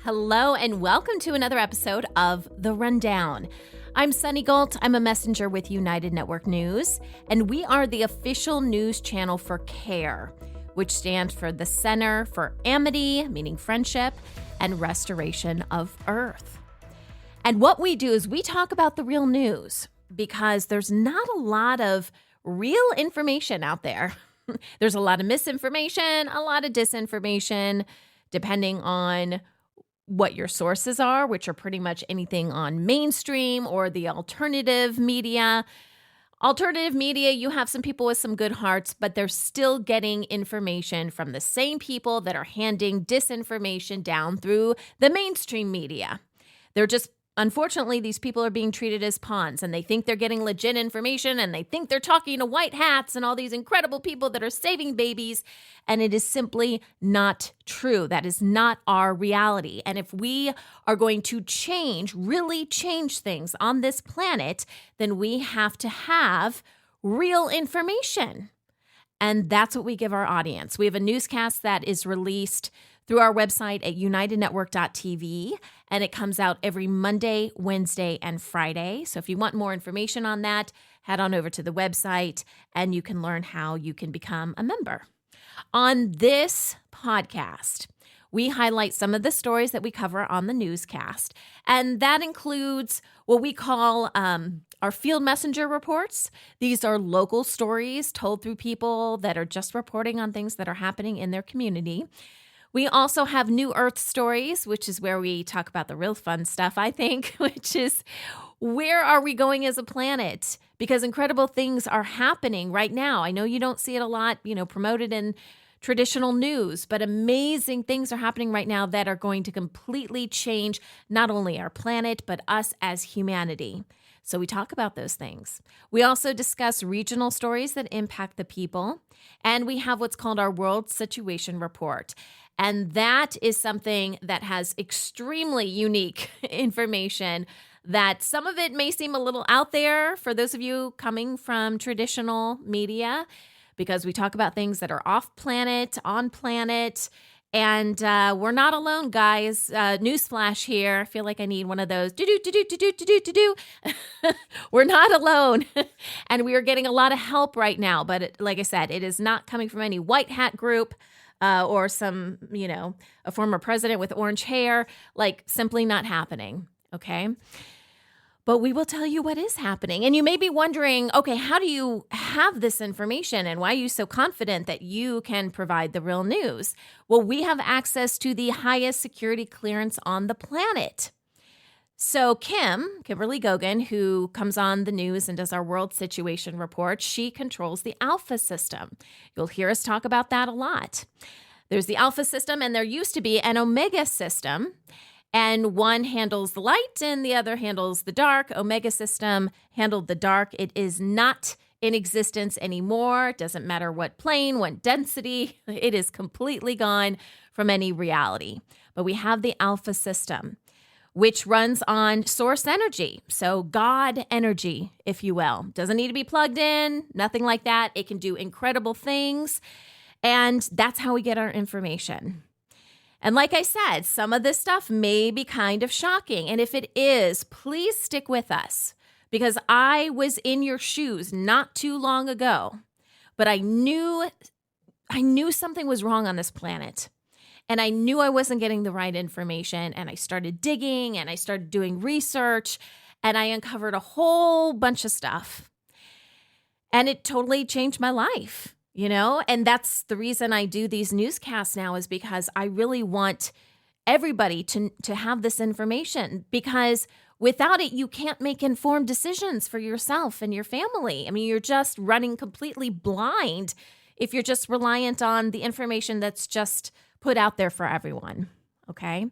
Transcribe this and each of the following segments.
Hello and welcome to another episode of The Rundown. I'm Sunny Galt. I'm a messenger with United Network News, and we are the official news channel for CARE, which stands for the Center for Amity, meaning friendship, and Restoration of Earth. And what we do is we talk about the real news because there's not a lot of real information out there. There's a lot of misinformation, a lot of disinformation, depending on what your sources are, which are pretty much anything on mainstream or the alternative media. Alternative media, you have some people with some good hearts, but they're still getting information from the same people that are handing disinformation down through the mainstream media. Unfortunately, these people are being treated as pawns, and they think they're getting legit information, and they think they're talking to white hats and all these incredible people that are saving babies, and it is simply not true. That is not our reality. And if we are going to really change things on this planet, then we have to have real information. And that's what we give our audience. We have a newscast that is released through our website at unitednetwork.tv, and it comes out every Monday, Wednesday, and Friday. So if you want more information on that, head on over to the website, and you can learn how you can become a member. On this podcast, we highlight some of the stories that we cover on the newscast, and that includes what we call our field messenger reports. These are local stories told through people that are just reporting on things that are happening in their community. We also have New Earth Stories, which is where we talk about the real fun stuff, I think, which is where are we going as a planet? Because incredible things are happening right now. I know you don't see it a lot, promoted in traditional news, but amazing things are happening right now that are going to completely change not only our planet, but us as humanity. So we talk about those things. We also discuss regional stories that impact the people, and we have what's called our World Situation Report. And that is something that has extremely unique information that some of it may seem a little out there for those of you coming from traditional media, because we talk about things that are off planet, on planet, and we're not alone, guys. Newsflash here. I feel like I need one of those. We're not alone. And we are getting a lot of help right now. But like I said, it is not coming from any white hat group or some, a former president with orange hair, simply not happening. Okay. But we will tell you what is happening. And you may be wondering, okay, how do you have this information and why are you so confident that you can provide the real news? Well, we have access to the highest security clearance on the planet. So Kimberly Goguen, who comes on the news and does our World Situation Report, she controls the Alpha system. You'll hear us talk about that a lot. There's the Alpha system, and there used to be an Omega system. And one handles the light and the other handles the dark. Omega system handled the dark. It is not in existence anymore. It doesn't matter what plane, what density. It is completely gone from any reality. But we have the Alpha system, which runs on source energy. So God energy, if you will. Doesn't need to be plugged in, nothing like that. It can do incredible things. And that's how we get our information. And like I said, some of this stuff may be kind of shocking. And if it is, please stick with us, because I was in your shoes not too long ago, but I knew something was wrong on this planet. And I knew I wasn't getting the right information. And I started digging and I started doing research and I uncovered a whole bunch of stuff. And it totally changed my life. And that's the reason I do these newscasts now, is because I really want everybody to have this information, because without it, you can't make informed decisions for yourself and your family. I mean, you're just running completely blind if you're just reliant on the information that's just put out there for everyone. Okay.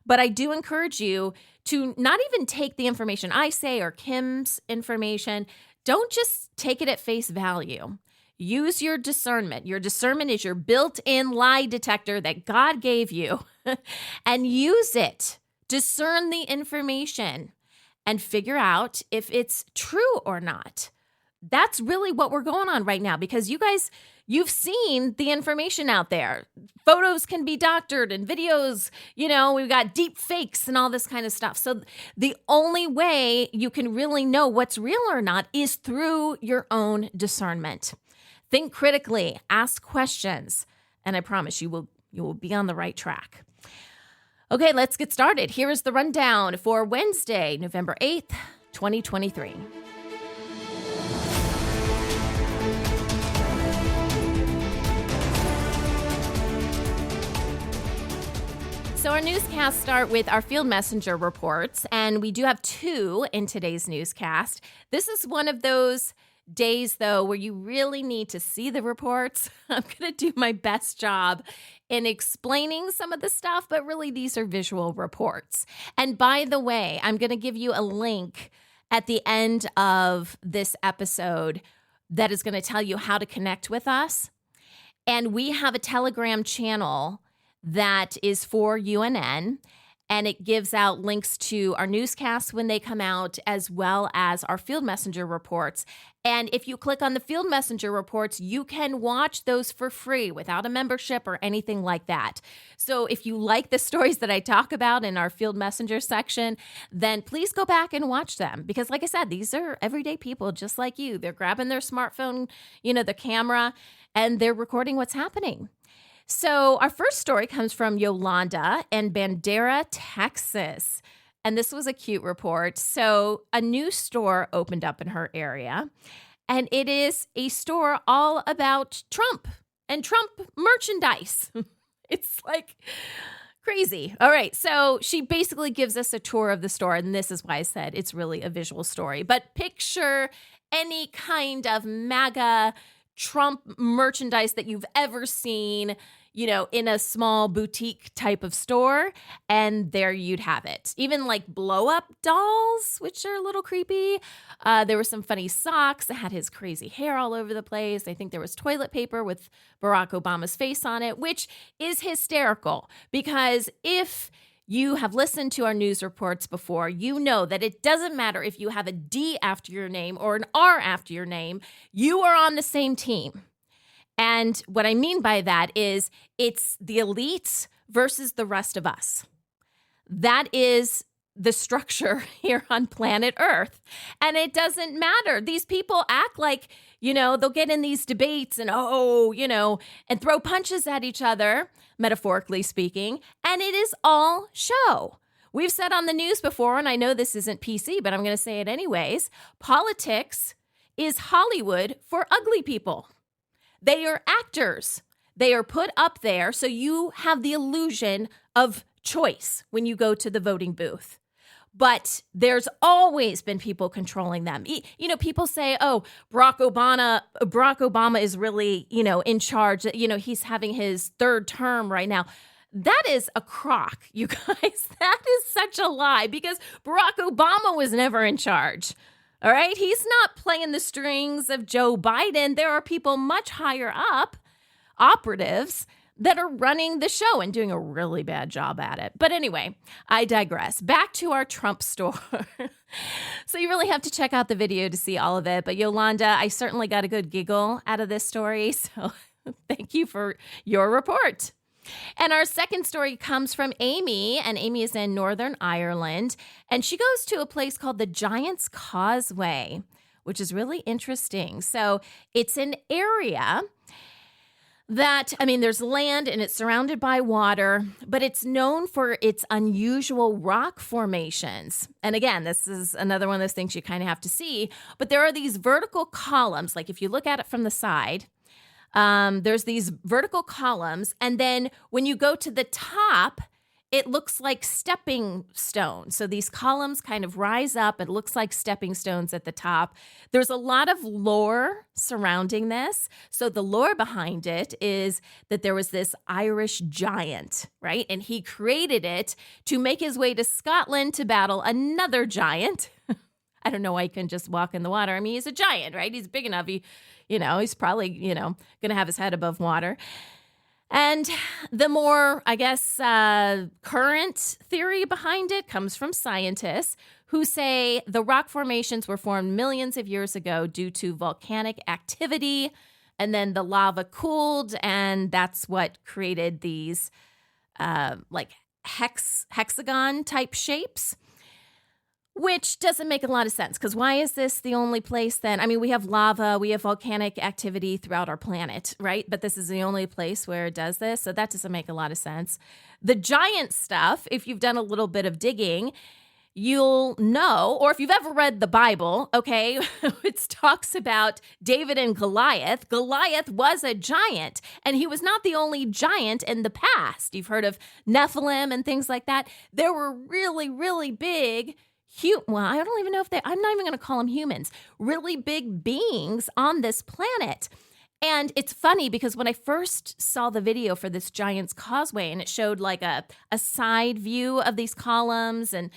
But I do encourage you to not even take the information I say or Kim's information. Don't just take it at face value. Use your discernment. Your discernment is your built-in lie detector that God gave you, and use it. Discern the information and figure out if it's true or not. That's really what we're going on right now, because you guys, you've seen the information out there. Photos can be doctored and videos, we've got deep fakes and all this kind of stuff. So the only way you can really know what's real or not is through your own discernment. Think critically, ask questions, and I promise you will be on the right track. Okay, let's get started. Here is the rundown for Wednesday, November 8th, 2023. So our newscasts start with our field messenger reports, and we do have two in today's newscast. This is one of those days, though, where you really need to see the reports. I'm going to do my best job in explaining some of the stuff, but really these are visual reports. And by the way, I'm going to give you a link at the end of this episode that is going to tell you how to connect with us. And we have a Telegram channel that is for UNN, and it gives out links to our newscasts when they come out, as well as our field messenger reports. And if you click on the field messenger reports, you can watch those for free without a membership or anything like that. So if you like the stories that I talk about in our field messenger section, then please go back and watch them. Because like I said, these are everyday people just like you. They're grabbing their smartphone, the camera, and they're recording what's happening. So our first story comes from Yolanda in Bandera, Texas. And this was a cute report. So a new store opened up in her area, and it is a store all about Trump and Trump merchandise. It's like crazy. All right. So she basically gives us a tour of the store, and this is why I said it's really a visual story. But picture any kind of MAGA Trump merchandise that you've ever seen, in a small boutique type of store, and there you'd have it. Even like blow-up dolls, which are a little creepy. There were some funny socks that had his crazy hair all over the place. I think there was toilet paper with Barack Obama's face on it, which is hysterical because if you have listened to our news reports before, you know that it doesn't matter if you have a D after your name or an R after your name, you are on the same team. And what I mean by that is it's the elites versus the rest of us. That is the structure here on planet Earth. And it doesn't matter. These people act like, they'll get in these debates and, and throw punches at each other, metaphorically speaking, and it is all show. We've said on the news before, and I know this isn't PC, but I'm going to say it anyways, politics is Hollywood for ugly people. They are actors. They are put up there so you have the illusion of choice when you go to the voting booth. But there's always been people controlling them. People say, oh, Barack Obama is really, in charge. He's having his third term right now. That is a crock, you guys. That is such a lie because Barack Obama was never in charge. All right. He's not playing the strings of Joe Biden. There are people much higher up, operatives, that are running the show and doing a really bad job at it. But anyway, I digress. Back to our Trump store. So you really have to check out the video to see all of it. But Yolanda, I certainly got a good giggle out of this story. So thank you for your report. And our second story comes from Amy, and Amy is in Northern Ireland, and she goes to a place called the Giant's Causeway, which is really interesting. So it's an area that, there's land and it's surrounded by water, but it's known for its unusual rock formations. And again, this is another one of those things you kind of have to see, but there are these vertical columns, like if you look at it from the side, there's these vertical columns, and then when you go to the top, it looks like stepping stones. So these columns kind of rise up. It looks like stepping stones at the top. There's a lot of lore surrounding this. So the lore behind it is that there was this Irish giant, right? And he created it to make his way to Scotland to battle another giant. I don't know why he couldn't just walk in the water. He's a giant, right? He's big enough. He's probably, going to have his head above water. And the more, current theory behind it comes from scientists who say the rock formations were formed millions of years ago due to volcanic activity and then the lava cooled, and that's what created these like hexagon type shapes, which doesn't make a lot of sense, because why is this the only place then? I mean, we have lava, we have volcanic activity throughout our planet, right? But this is the only place where it does this, so that doesn't make a lot of sense. The giant stuff, if you've done a little bit of digging, you'll know, or if you've ever read the Bible, okay, it talks about David and Goliath. Goliath was a giant, and he was not the only giant in the past. You've heard of Nephilim and things like that. There were really, really big well, I don't even know if I'm not even going to call them humans, really big beings on this planet. And it's funny because when I first saw the video for this Giant's Causeway, and it showed like a side view of these columns, and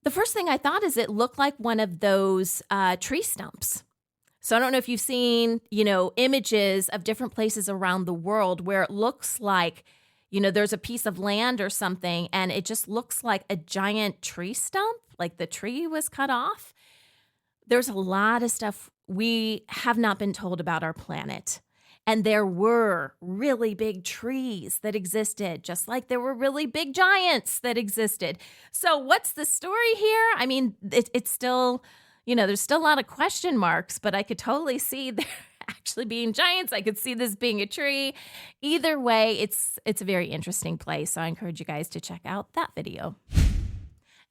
the first thing I thought is it looked like one of those tree stumps. So I don't know if you've seen, images of different places around the world where it looks like, there's a piece of land or something, and it just looks like a giant tree stump, like the tree was cut off. There's a lot of stuff we have not been told about our planet. And there were really big trees that existed, just like there were really big giants that existed. So what's the story here? I mean, it's still, there's still a lot of question marks, but I could totally see there actually being giants. I could see this being a tree. Either way, it's a very interesting place. So I encourage you guys to check out that video.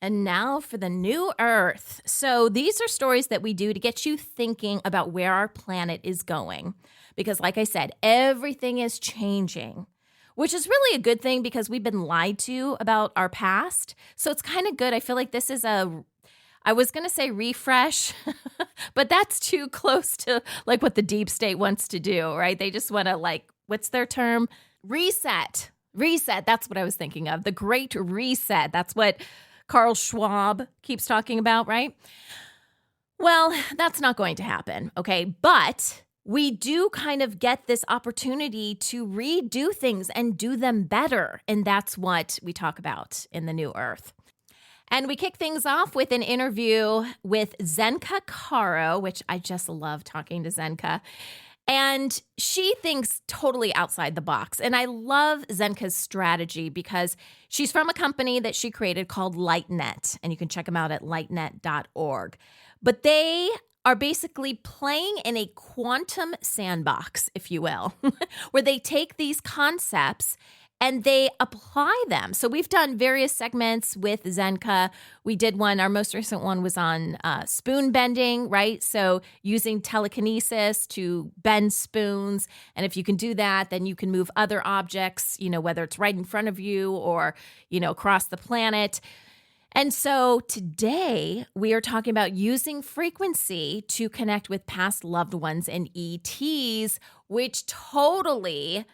And now for the new Earth. So these are stories that we do to get you thinking about where our planet is going. Because like I said, everything is changing, which is really a good thing because we've been lied to about our past. So it's kind of good. I feel like this is I was going to say refresh, but that's too close to like what the deep state wants to do, right? They just want to what's their term? Reset. That's what I was thinking of. The Great Reset. That's what Carl Schwab keeps talking about, right? Well, that's not going to happen, okay? But we do kind of get this opportunity to redo things and do them better. And that's what we talk about in the New Earth. And we kick things off with an interview with Zenka Caro, which I just love talking to Zenka. And she thinks totally outside the box. And I love Zenka's strategy because she's from a company that she created called LightNet. And you can check them out at lightnet.org. But they are basically playing in a quantum sandbox, if you will, where they take these concepts and they apply them. So we've done various segments with Zenka. We did one, our most recent one was on spoon bending, right? So using telekinesis to bend spoons. And if you can do that, then you can move other objects, whether it's right in front of you or, across the planet. And so today we are talking about using frequency to connect with past loved ones and ETs, which totally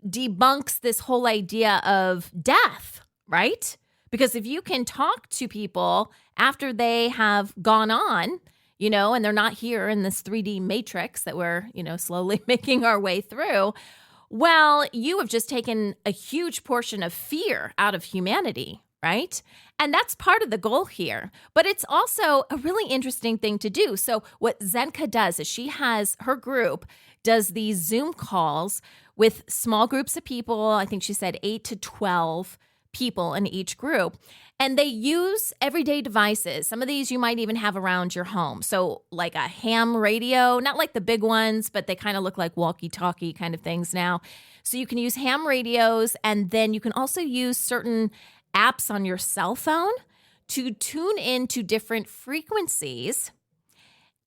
debunks this whole idea of death, right? Because if you can talk to people after they have gone on, and they're not here in this 3D matrix that we're, slowly making our way through, well, you have just taken a huge portion of fear out of humanity, right? And that's part of the goal here. But it's also a really interesting thing to do. So what Zenka does is her group does these Zoom calls with small groups of people. I think she said 8 to 12 people in each group. And they use everyday devices. Some of these you might even have around your home. So like a ham radio, not like the big ones, but they kind of look like walkie-talkie kind of things now. So you can use ham radios, and then you can also use certain apps on your cell phone to tune into different frequencies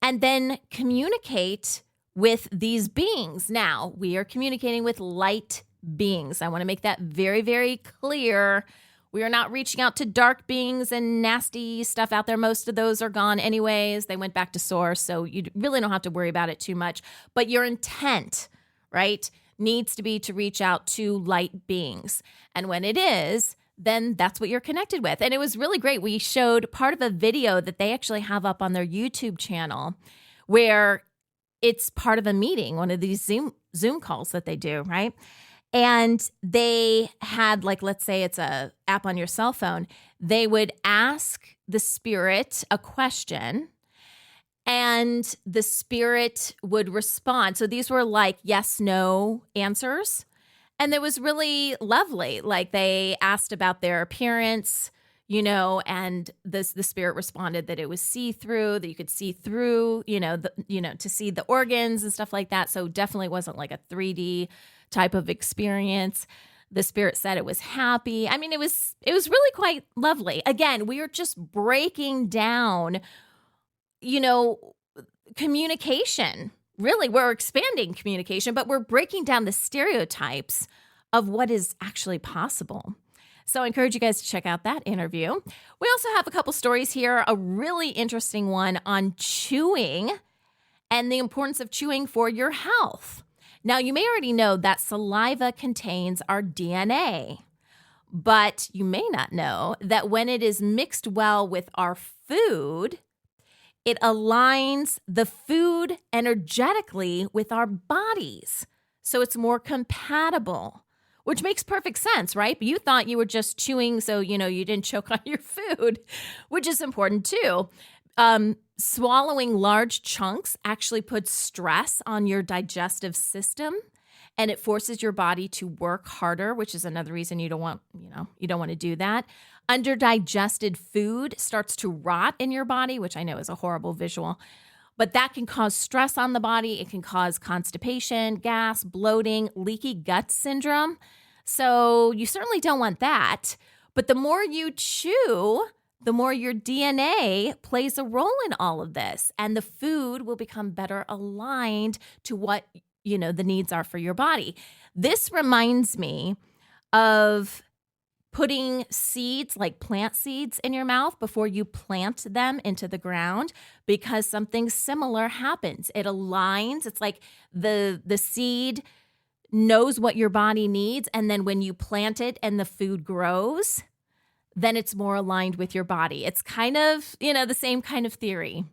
and then communicate with these beings. Now, we are communicating with light beings. I want to make that very, very clear. We are not reaching out to dark beings and nasty stuff out there. Most of those are gone anyways. They went back to source, so you really don't have to worry about it too much. But your intent, right, needs to be to reach out to light beings. And when it is, then that's what you're connected with. And it was really great. We showed part of a video that they actually have up on their YouTube channel where it's part of a meeting, one of these Zoom calls that they do, right? And they had, let's say it's a app on your cell phone, they would ask the spirit a question, and the spirit would respond. So these were like yes, no answers. And it was really lovely. Like they asked about their appearance, and the spirit responded that it was see-through, that you could see through, to see the organs and stuff like that. So definitely wasn't like a 3D type of experience. The spirit said it was happy. I mean, it was really quite lovely. Again, we are just breaking down, communication. Really, we're expanding communication, but we're breaking down the stereotypes of what is actually possible. So I encourage you guys to check out that interview. We also have a couple stories here, a really interesting one on chewing and the importance of chewing for your health. Now, you may already know that saliva contains our DNA, but you may not know that when it is mixed well with our food, it aligns the food energetically with our bodies. So it's more compatible, which makes perfect sense, right? But you thought you were just chewing so, you didn't choke on your food, which is important too. Swallowing large chunks actually puts stress on your digestive system, and it forces your body to work harder, which is another reason you don't want to do that. Underdigested food starts to rot in your body, which I know is a horrible visual, but that can cause stress on the body. It can cause constipation, gas, bloating, leaky gut syndrome. So you certainly don't want that. But the more you chew, the more your DNA plays a role in all of this, and the food will become better aligned to what, the needs are for your body. This reminds me of putting seeds, like plant seeds, in your mouth before you plant them into the ground, because something similar happens. It aligns. It's like the seed knows what your body needs, and then when you plant it and the food grows, then it's more aligned with your body. It's kind of, the same kind of theory.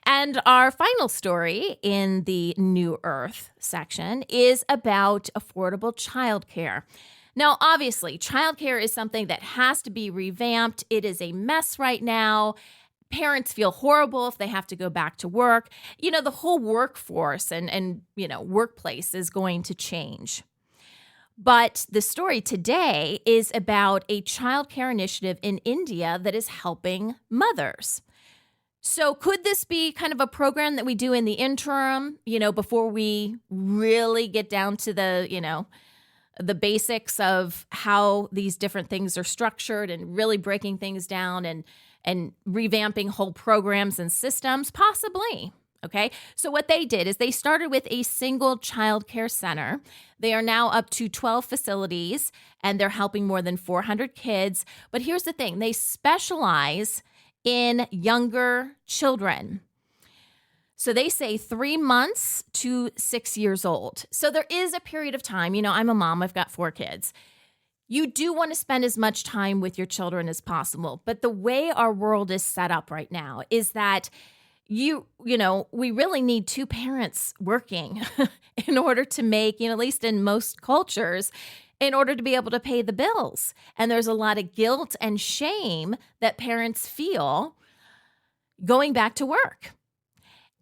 And our final story in the New Earth section is about affordable childcare. Now, obviously, childcare is something that has to be revamped. It is a mess right now. Parents feel horrible if they have to go back to work. The whole workforce and workplace is going to change. But the story today is about a childcare initiative in India that is helping mothers. So could this be kind of a program that we do in the interim, before we really get down to the basics of how these different things are structured and really breaking things down and revamping whole programs and systems? Possibly. Okay, so what they did is they started with a single child care center. They are now up to 12 facilities, and they're helping more than 400 kids. But here's the thing. They specialize in younger children. So they say 3 months to 6 years old. So there is a period of time. I'm a mom. I've got 4 kids. You do want to spend as much time with your children as possible. But the way our world is set up right now is that we really need 2 parents working in order to make, at least in most cultures, in order to be able to pay the bills. And there's a lot of guilt and shame that parents feel going back to work.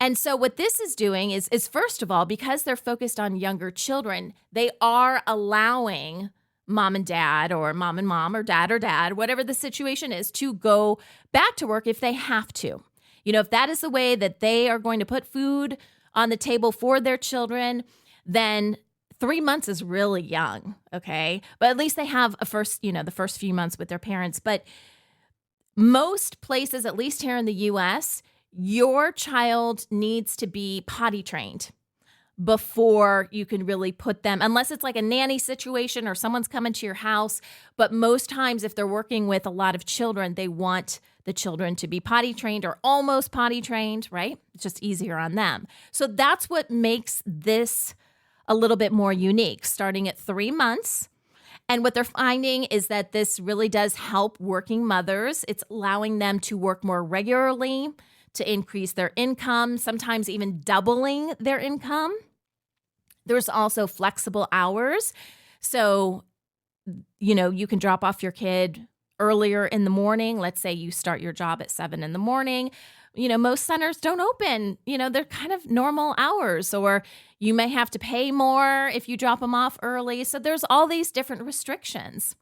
And so what this is doing is first of all, because they're focused on younger children, they are allowing mom and dad, or mom and mom, or dad, whatever the situation is, to go back to work if they have to. If that is the way that they are going to put food on the table for their children, then 3 months is really young, okay? But at least they have the first few months with their parents. But most places, at least here in the U.S., your child needs to be potty trained before you can really put them, unless it's like a nanny situation or someone's coming to your house. But most times, if they're working with a lot of children, they want the children to be potty trained or almost potty trained, right? It's just easier on them. So that's what makes this a little bit more unique, starting at 3 months. And what they're finding is that this really does help working mothers. It's allowing them to work more regularly, to increase their income, sometimes even doubling their income. There's also flexible hours. So, you can drop off your kid earlier in the morning. Let's say you start your job at 7 in the morning. most centers don't open. They're kind of normal hours, or you may have to pay more if you drop them off early. So there's all these different restrictions.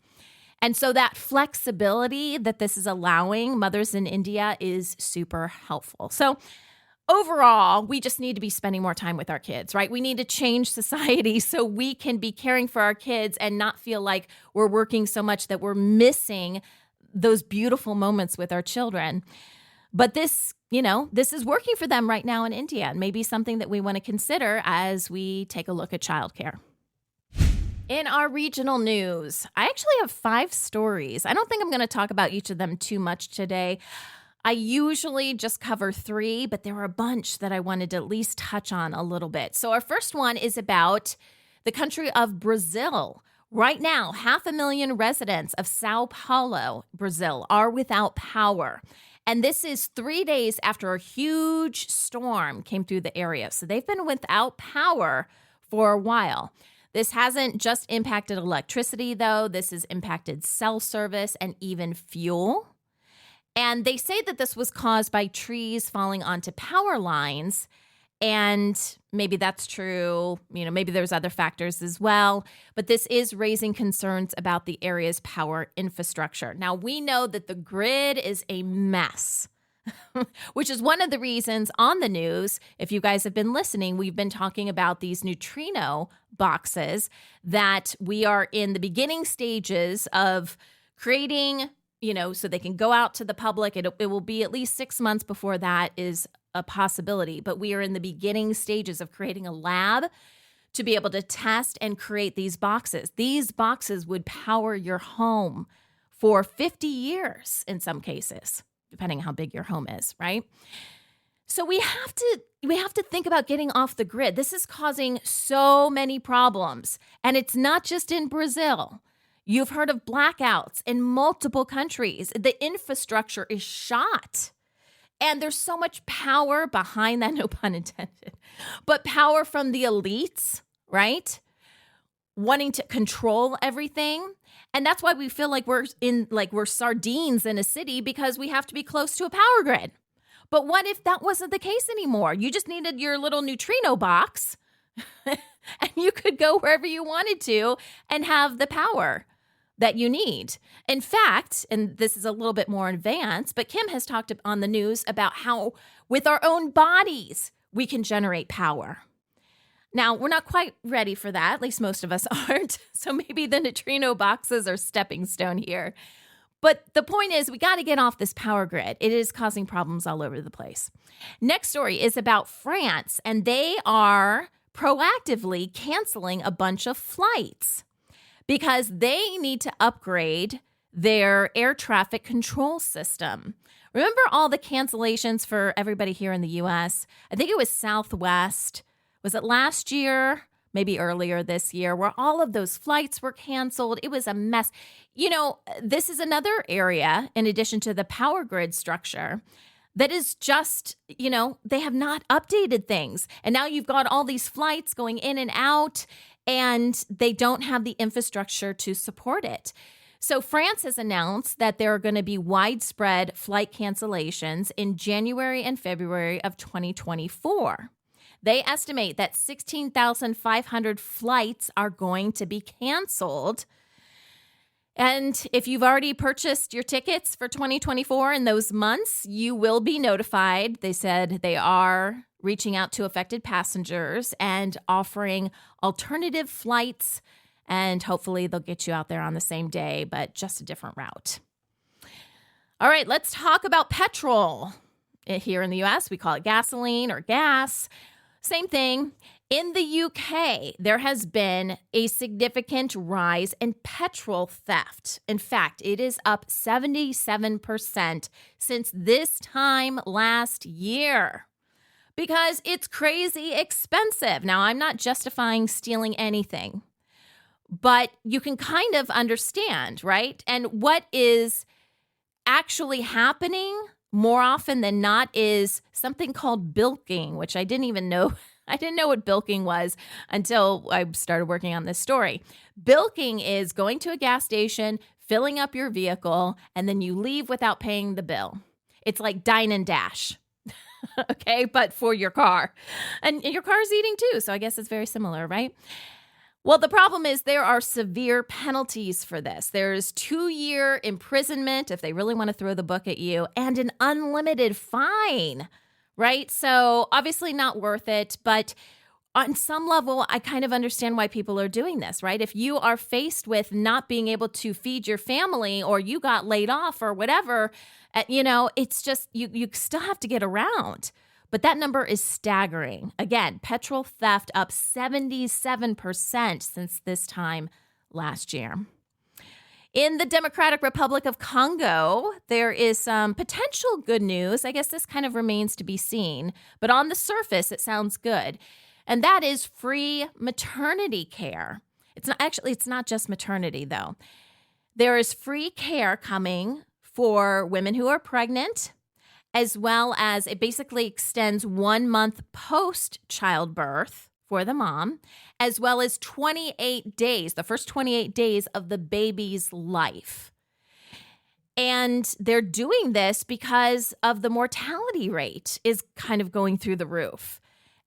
And so that flexibility that this is allowing mothers in India is super helpful. So overall, we just need to be spending more time with our kids, right? We need to change society so we can be caring for our kids and not feel like we're working so much that we're missing those beautiful moments with our children. But this is working for them right now in India, and maybe something that we want to consider as we take a look at childcare. In our regional news, I actually have 5 stories. I don't think I'm going to talk about each of them too much today. I usually just cover 3, but there were a bunch that I wanted to at least touch on a little bit. So our first one is about the country of Brazil. Right now, 500,000 residents of Sao Paulo, Brazil, are without power. And this is 3 days after a huge storm came through the area. So they've been without power for a while. This hasn't just impacted electricity, though. This has impacted cell service and even fuel. And they say that this was caused by trees falling onto power lines. And maybe that's true. Maybe there's other factors as well. But this is raising concerns about the area's power infrastructure. Now, we know that the grid is a mess, which is one of the reasons on the news, if you guys have been listening, we've been talking about these neutrino boxes that we are in the beginning stages of creating, so they can go out to the public. It will be at least 6 months before that is a possibility, but we are in the beginning stages of creating a lab to be able to test and create these boxes. These boxes would power your home for 50 years in some cases, depending on how big your home is, right? So we have to think about getting off the grid. This is causing so many problems, and it's not just in Brazil. You've heard of blackouts in multiple countries. The infrastructure is shot. And there's so much power behind that, no pun intended, but power from the elites, right? Wanting to control everything. And that's why we feel like we're sardines in a city, because we have to be close to a power grid. But what if that wasn't the case anymore? You just needed your little neutrino box and you could go wherever you wanted to and have the power that you need. In fact, and this is a little bit more advanced, but Kim has talked on the news about how with our own bodies, we can generate power. Now, we're not quite ready for that. At least most of us aren't. So maybe the neutrino boxes are stepping stone here. But the point is, we got to get off this power grid. It is causing problems all over the place. Next story is about France, and they are proactively canceling a bunch of flights because they need to upgrade their air traffic control system. Remember all the cancellations for everybody here in the U.S.? I think it was Southwest. Was it last year? Maybe earlier this year, where all of those flights were canceled. It was a mess. This is another area, in addition to the power grid structure, that is just, they have not updated things. And now you've got all these flights going in and out, and they don't have the infrastructure to support it. So France has announced that there are going to be widespread flight cancellations in January and February of 2024. They estimate that 16,500 flights are going to be canceled. And if you've already purchased your tickets for 2024 in those months, you will be notified. They said they are reaching out to affected passengers and offering alternative flights. And hopefully they'll get you out there on the same day, but just a different route. All right, let's talk about petrol. Here in the U.S., we call it gasoline or gas. Same thing. In the UK, there has been a significant rise in petrol theft. In fact, it is up 77% since this time last year because it's crazy expensive. Now, I'm not justifying stealing anything, but you can kind of understand, right? And what is actually happening more often than not is something called bilking, which I didn't even know. I didn't know what bilking was until I started working on this story. Bilking is going to a gas station, filling up your vehicle, and then you leave without paying the bill. It's like dine and dash. okay, but for your car. And your car is eating too, so I guess it's very similar, right? Well, the problem is there are severe penalties for this. There's 2-year imprisonment if they really want to throw the book at you, and an unlimited fine, right? So obviously not worth it, but on some level, I kind of understand why people are doing this, right? If you are faced with not being able to feed your family, or you got laid off or whatever, it's just you still have to get around. But that number is staggering. Again, petrol theft up 77% since this time last year. In the Democratic Republic of Congo, there is some potential good news. I guess this kind of remains to be seen, but on the surface, it sounds good. And that is free maternity care. It's not just maternity, though. There is free care coming for women who are pregnant, as well as it basically extends 1 month post-childbirth for the mom, as well as 28 days, the first 28 days of the baby's life. And they're doing this because of the mortality rate is kind of going through the roof.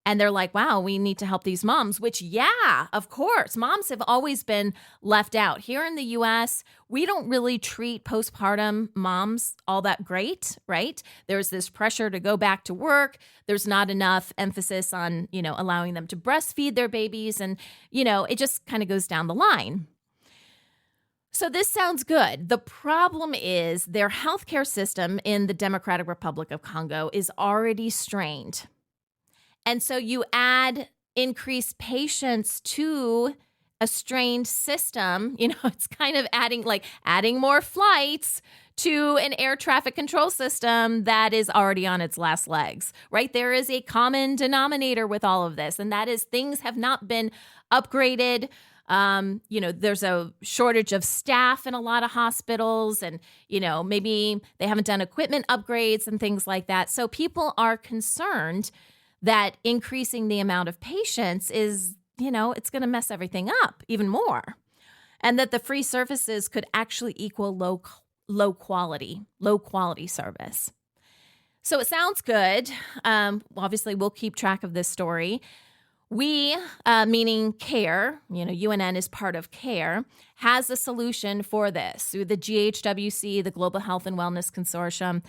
And they're like, wow, we need to help these moms, which, yeah, of course, moms have always been left out. Here in the U.S., we don't really treat postpartum moms all that great, right? There's this pressure to go back to work. There's not enough emphasis on, allowing them to breastfeed their babies. And, it just kind of goes down the line. So this sounds good. The problem is their healthcare system in the Democratic Republic of Congo is already strained. And so you add increased patients to a strained system, it's kind of adding more flights to an air traffic control system that is already on its last legs, right? There is a common denominator with all of this, and that is things have not been upgraded. There's a shortage of staff in a lot of hospitals, and, maybe they haven't done equipment upgrades and things like that. So people are concerned that increasing the amount of patients is, it's going to mess everything up even more. And that the free services could actually equal low quality service. So it sounds good. Obviously, we'll keep track of this story. We, meaning CARE, UNN is part of CARE, has a solution for this through the GHWC, the Global Health and Wellness Consortium.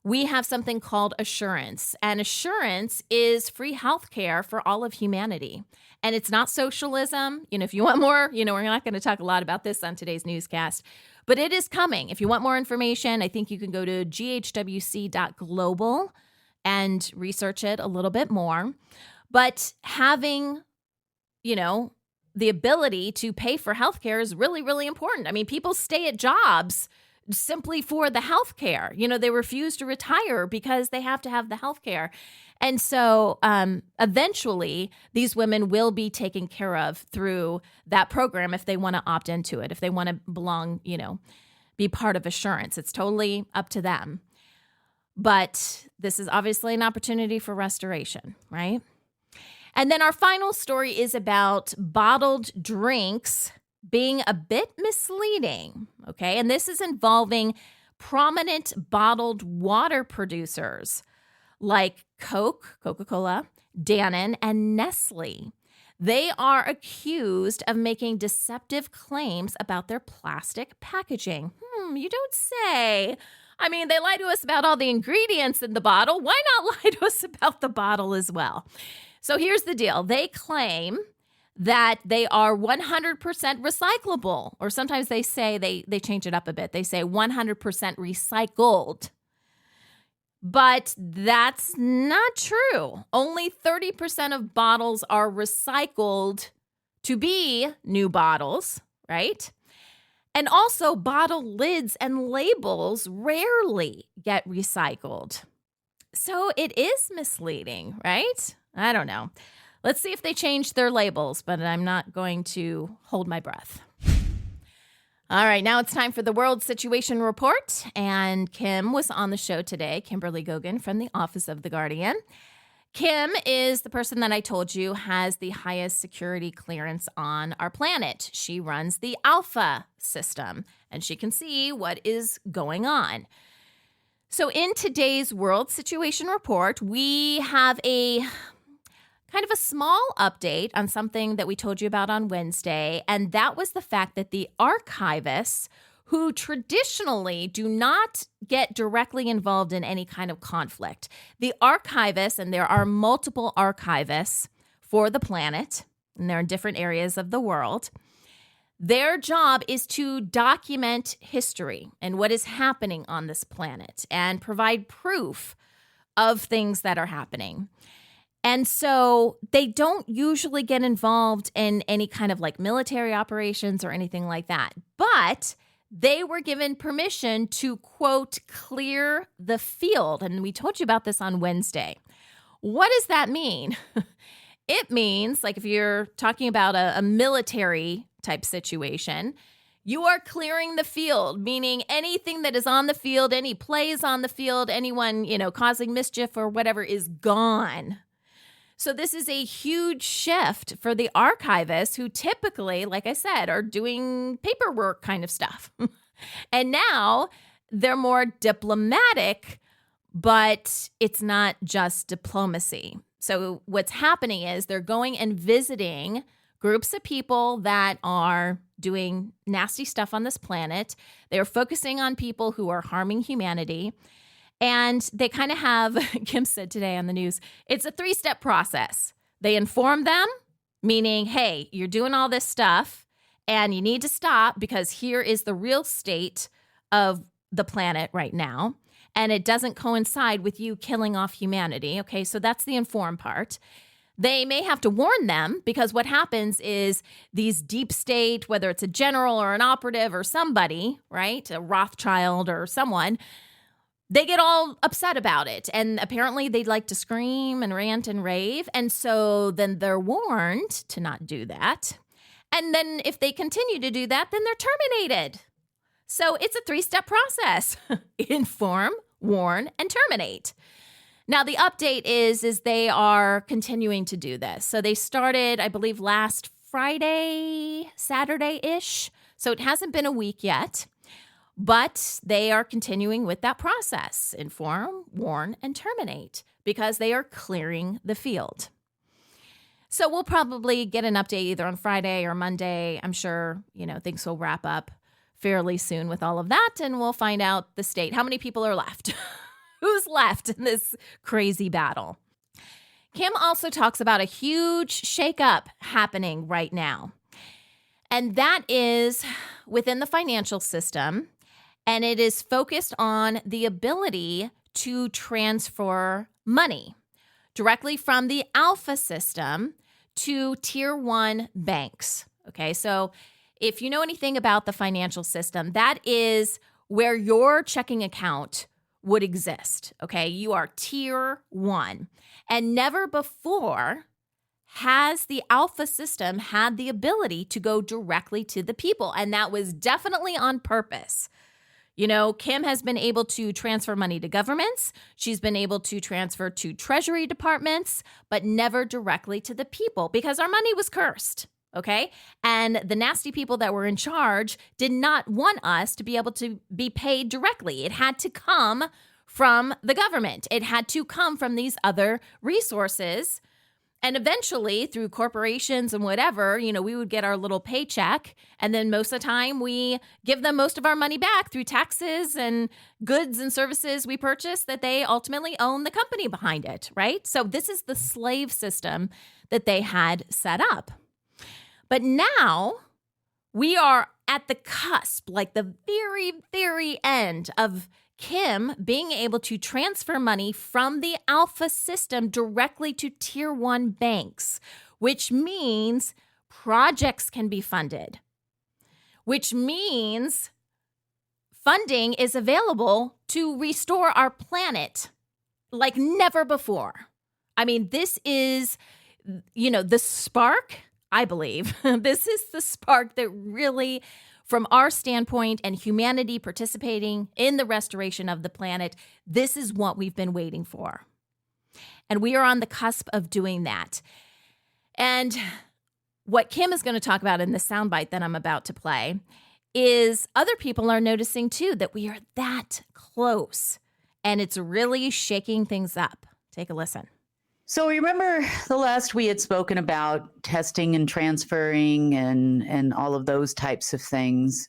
We have something called Assurance, and Assurance is free health care for all of humanity. And it's not socialism. If you want more, we're not going to talk a lot about this on today's newscast, but it is coming. If you want more information, I think you can go to ghwc.global and research it a little bit more. But having, the ability to pay for healthcare is really, really important. I mean, people stay at jobs simply for the health care. They refuse to retire because they have to have the health care. And so eventually these women will be taken care of through that program if they want to opt into it, if they want to belong, be part of Assurance. It's totally up to them. But this is obviously an opportunity for restoration, right? And then our final story is about bottled drinks being a bit misleading, okay? And this is involving prominent bottled water producers like Coke, Coca-Cola, Danone, and Nestle. They are accused of making deceptive claims about their plastic packaging. You don't say. I mean, they lie to us about all the ingredients in the bottle. Why not lie to us about the bottle as well? So here's the deal. They claim that they are 100% recyclable, or sometimes they say they change it up a bit. They say 100% recycled. But that's not true. Only 30% of bottles are recycled to be new bottles, right? And also bottle lids and labels rarely get recycled. So it is misleading, right? I don't know. Let's see if they change their labels, but I'm not going to hold my breath. All right, now it's time for the World Situation Report. And Kim was on the show today, Kimberly Goguen from the Office of the Guardian. Kim is the person that I told you has the highest security clearance on our planet. She runs the Alpha system, and she can see what is going on. So in today's World Situation Report, we have a kind of a small update on something that we told you about on Wednesday, and that was the fact that the archivists, who traditionally do not get directly involved in any kind of conflict, the archivists, and there are multiple archivists for the planet, and they're in different areas of the world, their job is to document history and what is happening on this planet and provide proof of things that are happening. And so they don't usually get involved in any kind of like military operations or anything like that. But they were given permission to, quote, clear the field. And we told you about this on Wednesday. What does that mean? It means, like if you're talking about a military type situation, you are clearing the field, meaning anything that is on the field, any plays on the field, anyone, causing mischief or whatever is gone. So this is a huge shift for the archivists who typically, like I said, are doing paperwork kind of stuff. And now they're more diplomatic, but it's not just diplomacy. So what's happening is they're going and visiting groups of people that are doing nasty stuff on this planet. They're focusing on people who are harming humanity. And they kind of have, Kim said today on the news, it's a 3-step process. They inform them, meaning, hey, you're doing all this stuff and you need to stop because here is the real state of the planet right now. And it doesn't coincide with you killing off humanity. Okay, so that's the inform part. They may have to warn them because what happens is these deep state, whether it's a general or an operative or somebody, right, a Rothschild or someone, they get all upset about it. And apparently they'd like to scream and rant and rave. And so then they're warned to not do that. And then if they continue to do that, then they're terminated. So it's a 3-step process. Inform, warn, and terminate. Now, the update is they are continuing to do this. So they started, I believe, last Friday, Saturday-ish. So it hasn't been a week yet. But they are continuing with that process. Inform, warn, and terminate because they are clearing the field. So we'll probably get an update either on Friday or Monday. I'm sure, things will wrap up fairly soon with all of that, and we'll find out the state. How many people are left? Who's left in this crazy battle? Kim also talks about a huge shakeup happening right now. And that is within the financial system. And it is focused on the ability to transfer money directly from the alpha system to tier 1 banks. Okay, so if you know anything about the financial system, that is where your checking account would exist. Okay, you are tier 1. And never before has the alpha system had the ability to go directly to the people. And that was definitely on purpose. Kim has been able to transfer money to governments. She's been able to transfer to treasury departments, but never directly to the people because our money was cursed, okay? And the nasty people that were in charge did not want us to be able to be paid directly. It had to come from the government. It had to come from these other resources. And eventually, through corporations and whatever, we would get our little paycheck. And then most of the time, we give them most of our money back through taxes and goods and services we purchase that they ultimately own the company behind it, right? So this is the slave system that they had set up. But now we are at the cusp, like the very, very end of Kim being able to transfer money from the alpha system directly to tier 1 banks, which means projects can be funded, which means funding is available to restore our planet like never before. I mean, this is, the spark, I believe. This is the spark that really, from our standpoint and humanity participating in the restoration of the planet, this is what we've been waiting for. And we are on the cusp of doing that. And what Kim is going to talk about in the soundbite that I'm about to play is other people are noticing too that we are that close. and it's really shaking things up. Take a listen. So remember the last we had spoken about testing and transferring and all of those types of things.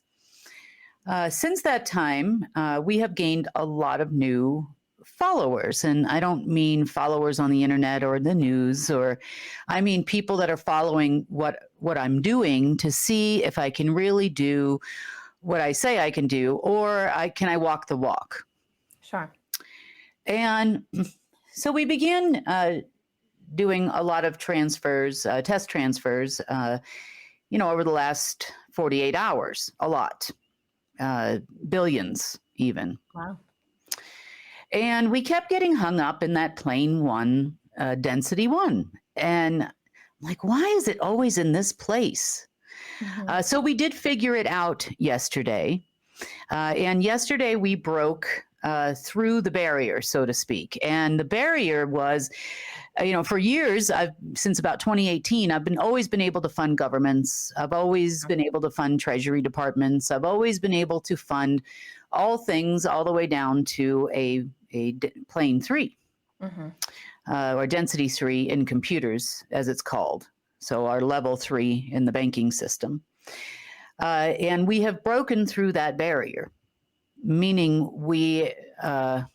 Since that time, we have gained a lot of new followers. And I don't mean followers on the internet or the news, or I mean people that are following what I'm doing to see if I can really do what I say I can do, or can I walk the walk? Sure. And so we began doing a lot of transfers, test transfers, over the last 48 hours, a lot, billions even. Wow. And we kept getting hung up in that plane one, density one. And I'm like, why is it always in this place? Mm-hmm. So we did figure it out yesterday. And yesterday we broke through the barrier, so to speak. And the barrier was, for years, since about 2018, I've always been able to fund governments. I've always been able to fund treasury departments. I've always been able to fund all things all the way down to a plane 3, or density 3 in computers, as it's called. So our level 3 in the banking system. And we have broken through that barrier, meaning we are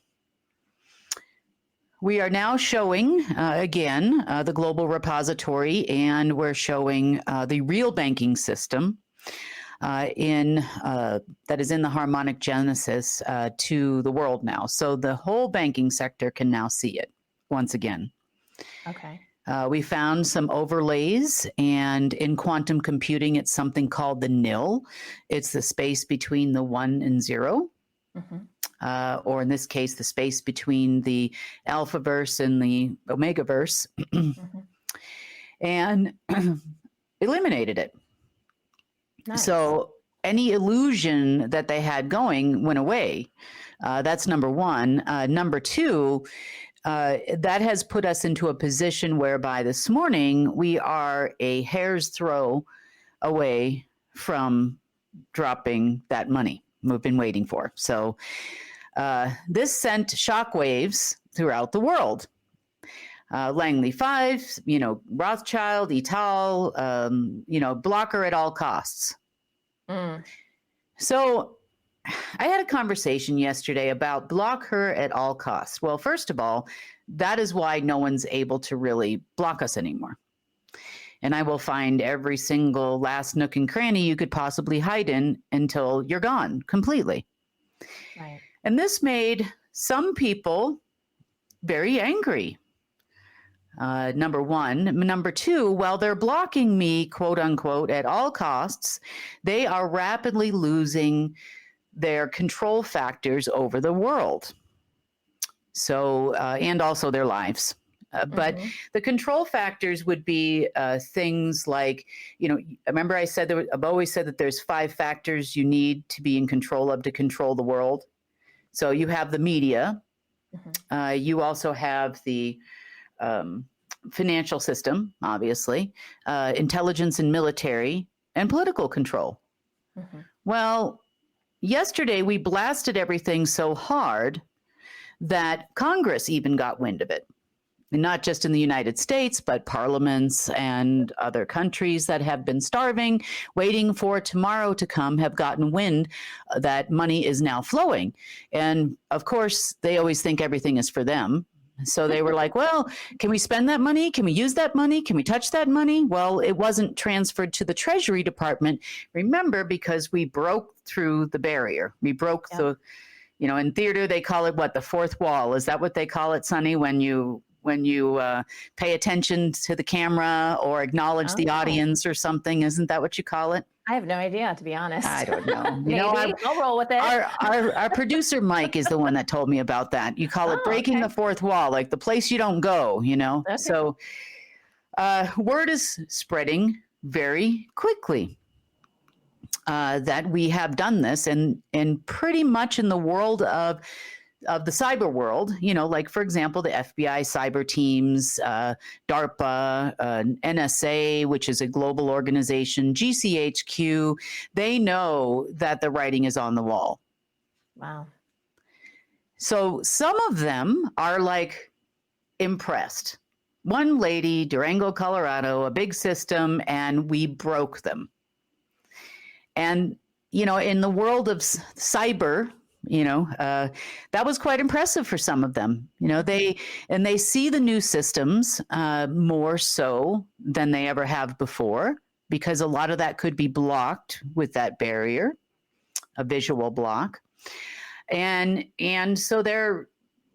now showing, again, the global repository, and we're showing the real banking system that is in the harmonic genesis to the world now. So the whole banking sector can now see it once again. Okay. We found some overlays, and in quantum computing, it's something called the nil. It's the space between the 1 and 0. Or in this case, the space between the alphaverse and the omegaverse, and eliminated it. Nice. So any illusion that they had going went away. That's number one. Number two, that has put us into a position whereby this morning we are a hair's throw away from dropping that money we've been waiting for. So this sent shockwaves throughout the world. Langley 5, Rothschild, Ital, blocker at all costs. So I had a conversation yesterday about block her at all costs. Well, first of all, that is why no one's able to really block us anymore. And I will find every single last nook and cranny you could possibly hide in until you're gone completely. Right. And this made some people very angry. Number one. Number two, while they're blocking me, quote unquote, at all costs, they are rapidly losing their control factors over the world. So, and also their lives. But the control factors would be things like, remember I said I've always said that there's 5 factors you need to be in control of to control the world. So you have the media. You also have the financial system, obviously, intelligence and military, and political control. Well, yesterday we blasted everything so hard that Congress even got wind of it. And not just in the United States, but parliaments and other countries that have been starving, waiting for tomorrow to come, have gotten wind that money is now flowing. And of course, they always think everything is for them. So they were like, well, can we spend that money? Can we use that money? Can we touch that money? Well, it wasn't transferred to the Treasury Department. Remember, because we broke through the barrier. We broke the, in theater, they call it the fourth wall. Is that what they call it, Sonny, when you pay attention to the camera or acknowledge the audience or something? Isn't that what you call it? I have no idea, to be honest. I don't know. Maybe. I'll roll with it. Our producer, Mike, is the one that told me about that. You call it breaking the fourth wall, like the place you don't go, Okay. So word is spreading very quickly that we have done this, and pretty much in the world of the cyber world, like, for example, the FBI cyber teams, DARPA, NSA, which is a global organization, GCHQ, they know that the writing is on the wall. Wow. So some of them are like impressed. One lady, Durango, Colorado, a big system, and we broke them. And, in the world of cyber, that was quite impressive for some of them. They see the new systems more so than they ever have before, because a lot of that could be blocked with that barrier, a visual block. And so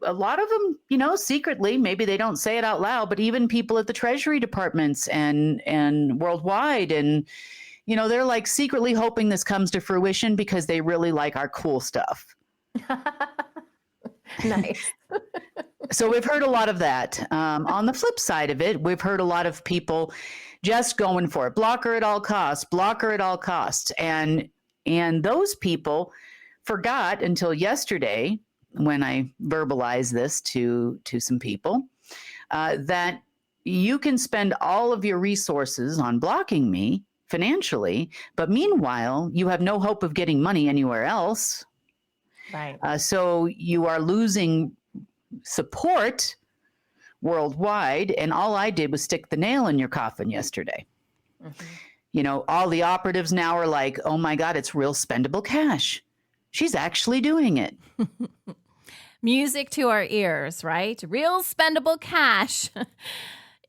a lot of them, secretly, maybe they don't say it out loud, but even people at the Treasury departments and worldwide, and they're like secretly hoping this comes to fruition because they really like our cool stuff. Nice. So we've heard a lot of that. On the flip side of it, we've heard a lot of people just going for it. Blocker at all costs, blocker at all costs. And those people forgot until yesterday, when I verbalized this to some people, that you can spend all of your resources on blocking me financially, but meanwhile, you have no hope of getting money anywhere else. Right. So you are losing support worldwide, and all I did was stick the nail in your coffin yesterday. Mm-hmm. All the operatives now are like, oh my God, it's real spendable cash. She's actually doing it. Music to our ears, right? Real spendable cash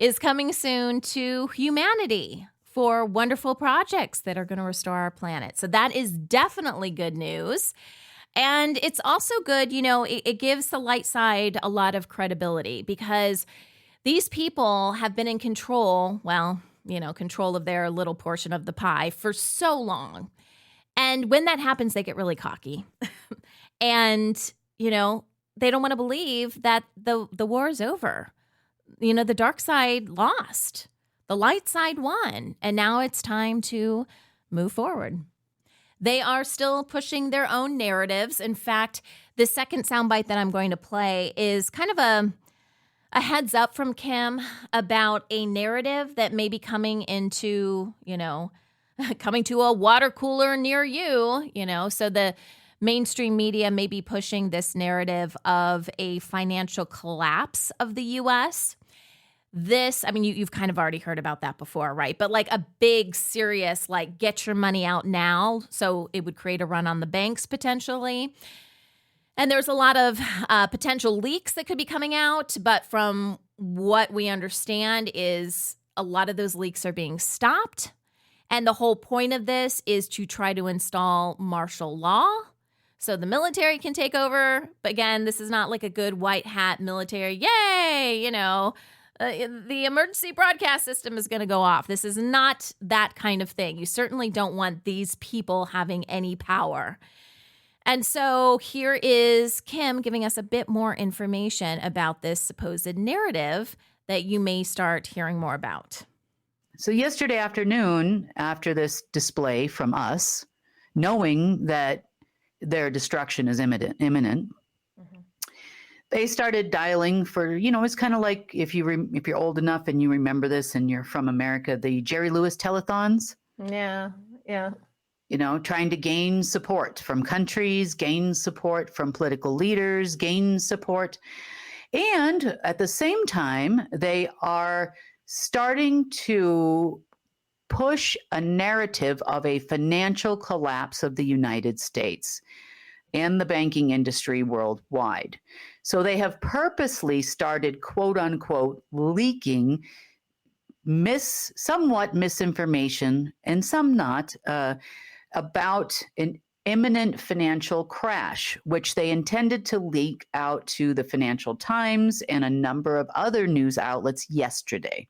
is coming soon to humanity for wonderful projects that are going to restore our planet. So that is definitely good news. And it's also good, it gives the light side a lot of credibility, because these people have been in control, control of their little portion of the pie for so long. And when that happens, they get really cocky. And, they don't want to believe that the war is over. The dark side lost. The light side won. And now it's time to move forward. They are still pushing their own narratives. In fact, the second soundbite that I'm going to play is kind of a heads up from Kim about a narrative that may be coming into, coming to a water cooler near you, so the mainstream media may be pushing this narrative of a financial collapse of the U.S. You've kind of already heard about that before, right? But like a big, serious, get your money out now. So it would create a run on the banks potentially. And there's a lot of potential leaks that could be coming out. But from what we understand is a lot of those leaks are being stopped. And the whole point of this is to try to install martial law so the military can take over. But again, this is not like a good white hat military, yay, the emergency broadcast system is going to go off. This is not that kind of thing. You certainly don't want these people having any power. And so here is Kim giving us a bit more information about this supposed narrative that you may start hearing more about. So yesterday afternoon, after this display from us, knowing that their destruction is imminent, mm-hmm. They started dialing for, it's kind of like if you're old enough and you remember this and you're from America, the Jerry Lewis telethons. Yeah. Trying to gain support from countries, gain support from political leaders, gain support. And at the same time, they are starting to push a narrative of a financial collapse of the United States and the banking industry worldwide. So they have purposely started, quote unquote, leaking somewhat misinformation and some not about an imminent financial crash, which they intended to leak out to the Financial Times and a number of other news outlets yesterday.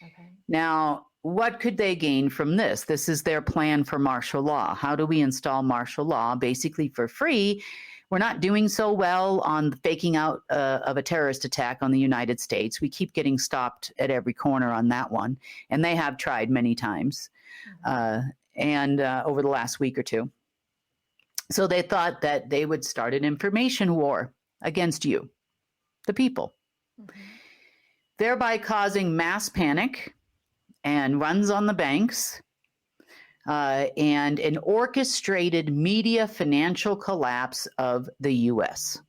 Okay. Now, what could they gain from this? This is their plan for martial law. How do we install martial law basically for free? We're not doing so well on the faking out of a terrorist attack on the United States. We keep getting stopped at every corner on that one. And they have tried many times and over the last week or two. So they thought that they would start an information war against you, the people, thereby causing mass panic and runs on the banks, and an orchestrated media financial collapse of the U.S.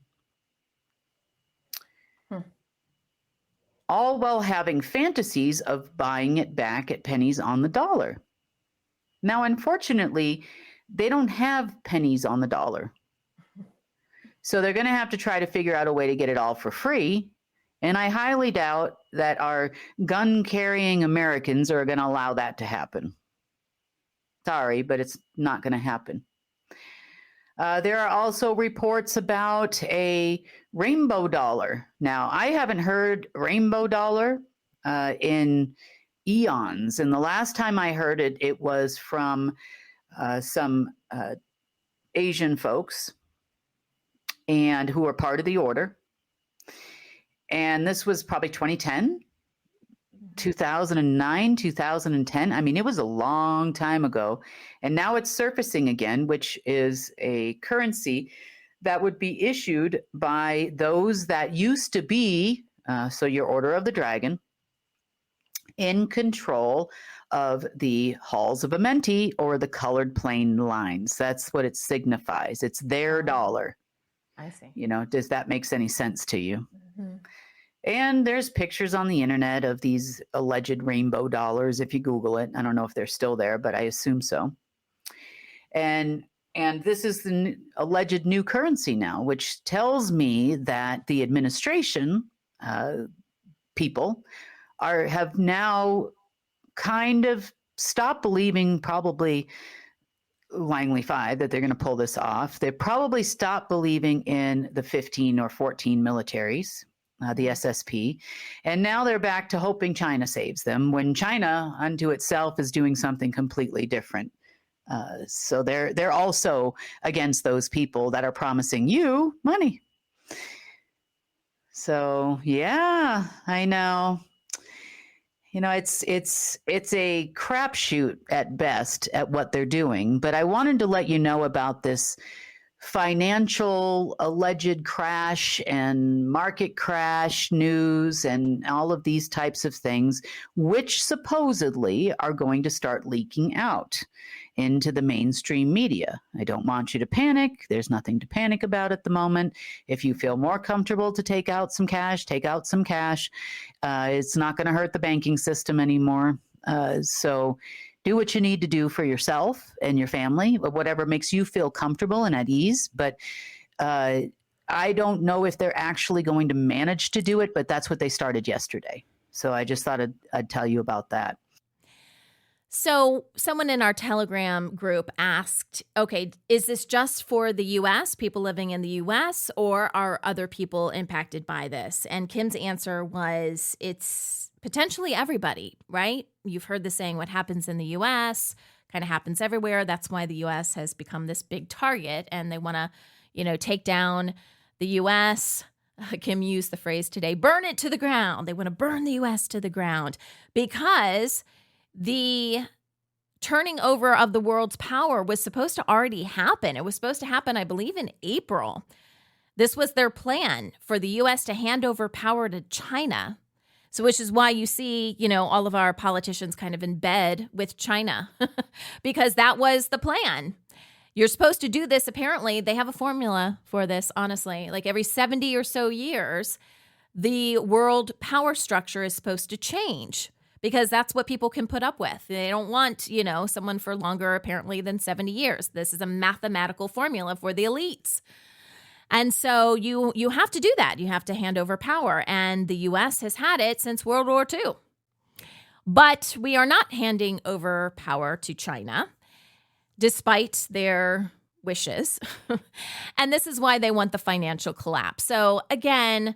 all while having fantasies of buying it back at pennies on the dollar. Now, unfortunately, they don't have pennies on the dollar. So they're going to have to try to figure out a way to get it all for free. And I highly doubt that our gun-carrying Americans are going to allow that to happen. Sorry, but it's not going to happen. There are also reports about a rainbow dollar. Now, I haven't heard rainbow dollar in eons. And the last time I heard it, it was from some Asian folks and who were part of the order. And this was probably 2010, 2009, 2010. I mean, it was a long time ago. And now it's surfacing again, which is a currency that would be issued by those that used to be, so your Order of the Dragon, in control of the halls of Amenti or the colored plain lines. That's what it signifies. It's their dollar. I see. You know, does that make any sense to you? Mm-hmm. And there's pictures on the internet of these alleged rainbow dollars. If you Google it, I don't know if they're still there, but I assume so. And this is the alleged new currency now, which tells me that the administration people have now kind of stopped believing, probably Langley 5, that they're going to pull this off. They probably stopped believing in the 15 or 14 militaries, the SSP, and now they're back to hoping China saves them when China unto itself is doing something completely different. So they're also against those people that are promising you money. So yeah, I know. You know, it's a crapshoot at best at what they're doing. But I wanted to let you know about this financial alleged crash and market crash news and all of these types of things, which supposedly are going to start leaking out into the mainstream media. I don't want you to panic. There's nothing to panic about at the moment. If you feel more comfortable to take out some cash, take out some cash. It's not going to hurt the banking system anymore. So do what you need to do for yourself and your family, whatever makes you feel comfortable and at ease. But I don't know if they're actually going to manage to do it, but that's what they started yesterday. So I just thought I'd tell you about that. So someone in our Telegram group asked, okay, is this just for the U.S., people living in the U.S., or are other people impacted by this? And Kim's answer was it's potentially everybody, right? You've heard the saying, what happens in the U.S. kind of happens everywhere. That's why the U.S. has become this big target, and they want to, take down the U.S. Kim used the phrase today, burn it to the ground. They want to burn the U.S. to the ground because the turning over of the world's power was supposed to already happen. It was supposed to happen, I believe, in April. This was their plan for the U.S. to hand over power to China. So which is why you see, all of our politicians kind of in bed with China because that was the plan. You're supposed to do this. Apparently, they have a formula for this, honestly. Like every 70 or so years, the world power structure is supposed to change. Because that's what people can put up with. They don't want, someone for longer, apparently, than 70 years. This is a mathematical formula for the elites. And so you have to do that. You have to hand over power. And the U.S. has had it since World War II. But we are not handing over power to China, despite their wishes. And this is why they want the financial collapse. So again,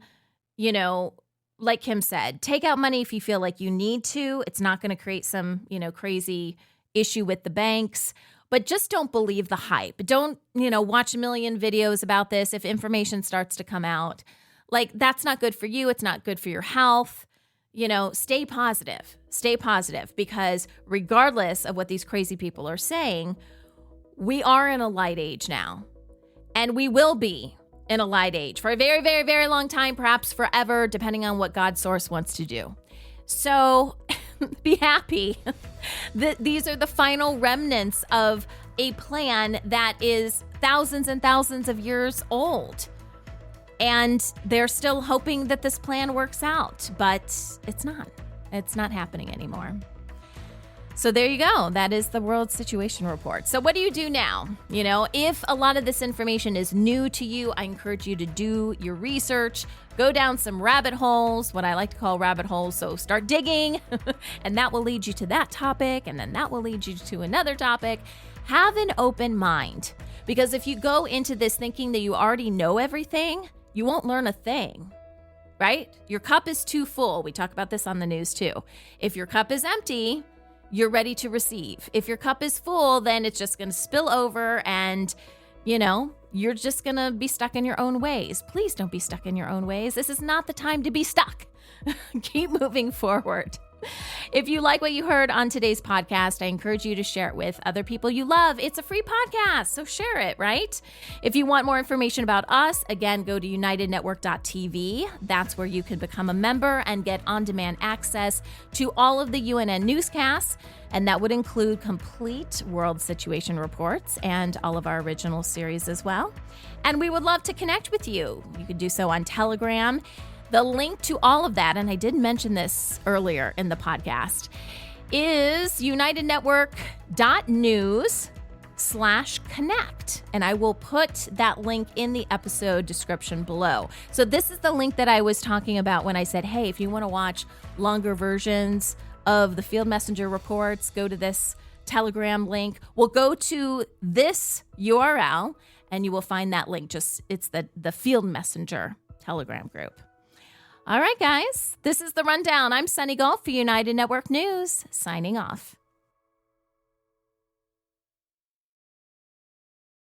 like Kim said, take out money if you feel like you need to. It's not going to create some, crazy issue with the banks. But just don't believe the hype. Don't, watch a million videos about this if information starts to come out. Like, that's not good for you. It's not good for your health. Stay positive. Stay positive because regardless of what these crazy people are saying, we are in a light age now. And we will be in a light age for a very, very, very long time, perhaps forever, depending on what God's source wants to do. So be happy that these are the final remnants of a plan that is thousands and thousands of years old. And they're still hoping that this plan works out, but it's not. It's not happening anymore. So there you go. That is the World Situation Report. So what do you do now? You know, if a lot of this information is new to you, I encourage you to do your research, go down some rabbit holes, what I like to call rabbit holes. So start digging, and that will lead you to that topic, and then that will lead you to another topic. Have an open mind, because if you go into this thinking that you already know everything, you won't learn a thing. Right? Your cup is too full. We talk about this on the news too. If your cup is empty, you're ready to receive. If your cup is full, then it's just going to spill over and, you know, you're just going to be stuck in your own ways. Please don't be stuck in your own ways. This is not the time to be stuck. Keep moving forward. If you like what you heard on today's podcast, I encourage you to share it with other people you love. It's a free podcast, so share it, right? If you want more information about us, again, go to unitednetwork.tv. That's where you can become a member and get on-demand access to all of the UNN newscasts, and that would include complete world situation reports and all of our original series as well. And we would love to connect with you. You can do so on Telegram. The link to all of that, and I did mention this earlier in the podcast, is unitednetwork.news/connect. And I will put that link in the episode description below. So this is the link that I was talking about when I said, hey, if you want to watch longer versions of the Field Messenger reports, go to this Telegram link. We'll go to this URL, and you will find that link. It's the Field Messenger Telegram group. All right, guys, this is The Rundown. I'm Sunny Galt for United Network News, signing off.